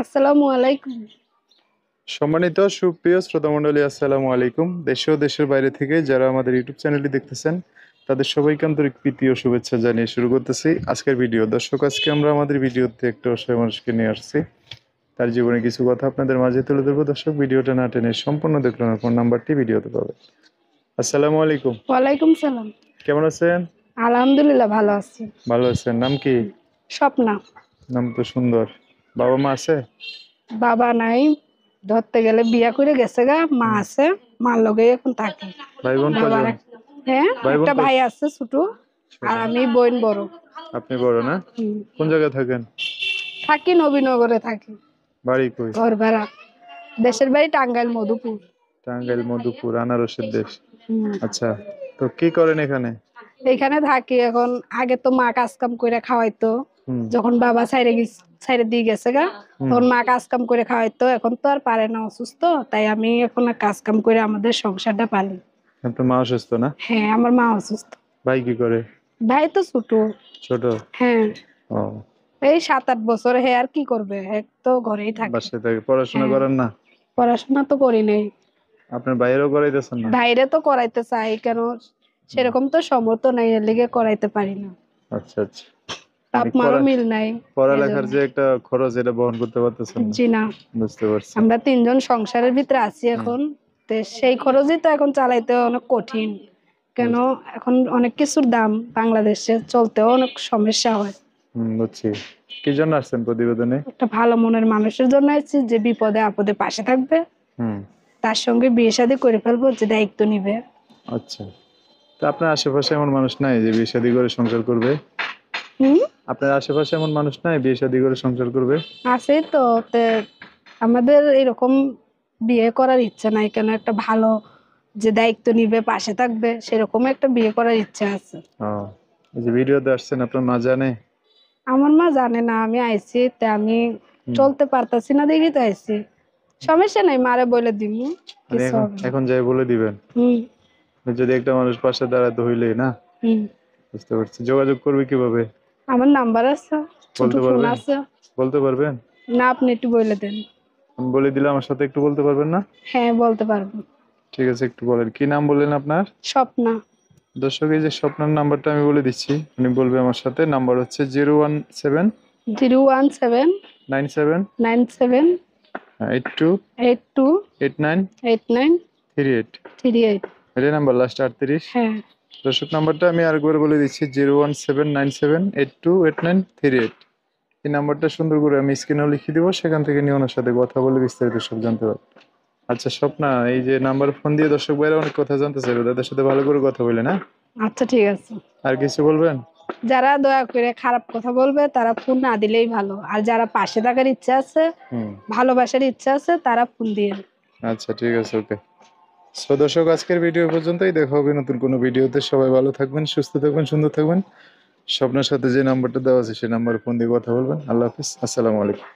আসসালামু আলাইকুম। সম্মানিত সুপ্রিয় শ্রোতামণ্ডলী, আসসালামু আলাইকুম। দেশ ও দেশের বাইরে থেকে যারা আমাদের ইউটিউব চ্যানেলটি দেখতেছেন তাদের সবাইকে আন্তরিক প্রীতি ও শুভেচ্ছা জানিয়ে শুরু করতেছি আজকের ভিডিও। দর্শক, আজকে আমরা আমাদের ভিডিওতে একটা অসহায় মানুষকে নিয়ে আসছি, তার জীবনে কিছু কথা আপনাদের মাঝে তুলে ধরবো। দর্শক, ভিডিওটা না টেনে সম্পূর্ণ দেখলেন, ফোন নাম্বারটি ভিডিওতে পাবেন। আসসালামু আলাইকুম। ওয়ালাইকুম সালাম। কেমন আছেন? আলহামদুলিল্লাহ ভালো আছি। ভালো আছেন? নাম কি? স্বপ্না। নাম তো সুন্দর। বাবা মা আছে? বাবা নাই, ধরতে গেলে বিয়া করে গেছে গা। মা হুম। আছে, মার লগে এখন থাকি। ভাই বোন বাবার কজন? হ্যাঁ, ভাই বোন একটা ভাই আছে ছোট, আর কজন? আমি বোন বড়। আপনি বড় না? হুম। কোন জায়গায় থাকেন? থাকি নবীনগরে থাকি, বাড়ি কই? ঘর ভাড়া। দেশের বাড়ি টাঙ্গাইল মধুপুর। টাঙ্গাইল মধুপুর, আনারসের দেশ। হুম। আচ্ছা, তো কি করেন এখানে? এইখানে থাকি এখন। আগে তো মা কাজ কাম করে খাওয়াইতো, হুম। যখন বাবা ছাইরে দিয়ে গেছে গা, হুম। তখন মা কাজ কাম করে খাওয়াইতো। এখন তো আর পারে না, অসুস্থ, তাই আমি এখন আর কাজ কাম করে আমাদের সংসারটা পালি। আপনার মা অসুস্থ না? হ্যাঁ, আমার মা অসুস্থ। ভাই কি করে? ভাই তো ছোট। ছোট? হ্যাঁ, ও, এই 7-8 বছর। হ্যাঁ, আর কি করবে, এক তো ঘরেই থাকে। বাসায় থাকে। পড়াশোনা হ্যাঁ, করেন না? পড়াশোনা তো করি নাই। আপনার বাইরেও করাইতেছেন না? বাইরে তো করাইতে চাই, কেন হুম। সেরকম তো সমর্থ নাই, এর লিগে করাইতে পারি না। আচ্ছা আচ্ছা, বাপ মানে মারও মিল নাই, পড়ালেখার এজন্য। যে একটা খরচ, এটা বহন করতে পারতেছেন না? জি না। বুঝতে পারছি। আমরা 3 জন সংসারের ভিতরে আছি হুম। এখন। তো সেই খরচই তো এখন চালাইতে অনেক কঠিন। কেন, এখন অনেক কিছুর দাম, বাংলাদেশে চলতেও অনেক সমস্যা হয়। বুঝছি। কি জন্য আসছেন প্রতিবেদনে? একটা ভালো মনের মানুষের জন্য আছি, যে বিপদে আপদে পাশে থাকবে, হুম। তার সঙ্গে বিয়ে শাদী করে ফেলবো, যে দায়িত্ব নিবে। আচ্ছা, তো আপনার আশেপাশে এমন মানুষ নাই যে বিয়ে শাদী করে সংসার করবে? হুম। আপনার আশেপাশে এমন মানুষ নাই বিয়ে শাদী করে সংসার করবে? আছে তো। তে আমাদের এরকম বিয়ে করার ইচ্ছা নাই, কেন একটা ভালো যে দায়িত্ব নিবে, পাশে থাকবে, সেরকম একটা বিয়ে করার ইচ্ছা আছে। ও, এই যে ভিডিওতে আসছেন, আপনার মা জানে? আমার মা জানে না আমি আইছি, তে আমি হুম। চলতে পারতাছি না দেখি তো আইছি। সমস্যা নাই, মারে বলে দিমু, মানে কিছু এখন হবে না। এখন যাই বলে দিবেন? হুম। যদি একটা মানুষ পাশে দাঁড়াতে হইলেই না। হুম। বুঝতে পারছি। যোগাযোগ করবে কিভাবে? আমার নাম্বার আছে, ছোট বলতে ফোন পারবেন? আছে। বলতে পারবেন? না, আপনি একটু বলে দেন। আমি বলে দিলে আমার সাথে একটু বলতে পারবেন না? হ্যাঁ, বলতে পারবো। ঠিক আছে, একটু বলেন। কি নাম বললেন আপনার? স্বপ্না। দর্শক, এই যে স্বপ্নার নাম্বারটা আমি বলে দিচ্ছি, উনি বলবে আমার সাথে। নাম্বার হচ্ছে 017 017 97 97 82 82 89 89 38। 38। এটা নাম্বার লাস্ট 38। হ্যাঁ। দর্শক, নাম্বারটা আমি আরেকবার বলে দিচ্ছি, 01797828938। এই নাম্বারটা সুন্দর করে আমি স্ক্রিনেও লিখে দিব, সেখান থেকে নিয়ে ওনার সাথে কথা বলে বিস্তারিত সব জানতে পারবেন। আচ্ছা স্বপ্না, এই যে নাম্বার ফোন দিয়ে দর্শক ভাইরা অনেক কথা জানতে চাইবে, তাদের সাথে ভালো করে কথা বলে না। আচ্ছা, ঠিক আছে। আর কিছু বলবেন? যারা দয়া করে খারাপ কথা বলবে, তারা ফোন না দিলেই ভালো। আর যারা পাশে থাকার ইচ্ছা আছে, হুম। ভালোবাসার ইচ্ছা আছে, তারা ফোন দিয়ে। আচ্ছা, ঠিক আছে, ওকে। সো দর্শক, আজকের ভিডিও পর্যন্তই। দেখা হবে নতুন কোনো ভিডিওতে। সবাই ভালো থাকবেন, সুস্থ থাকবেন, সুন্দর থাকবেন। স্বপ্নের সাথে যে নাম্বারটা দেওয়া আছে সেই নাম্বারে ফোন দিয়ে কথা বলবেন। আল্লাহ হাফিজ, আসসালামু আলাইকুম।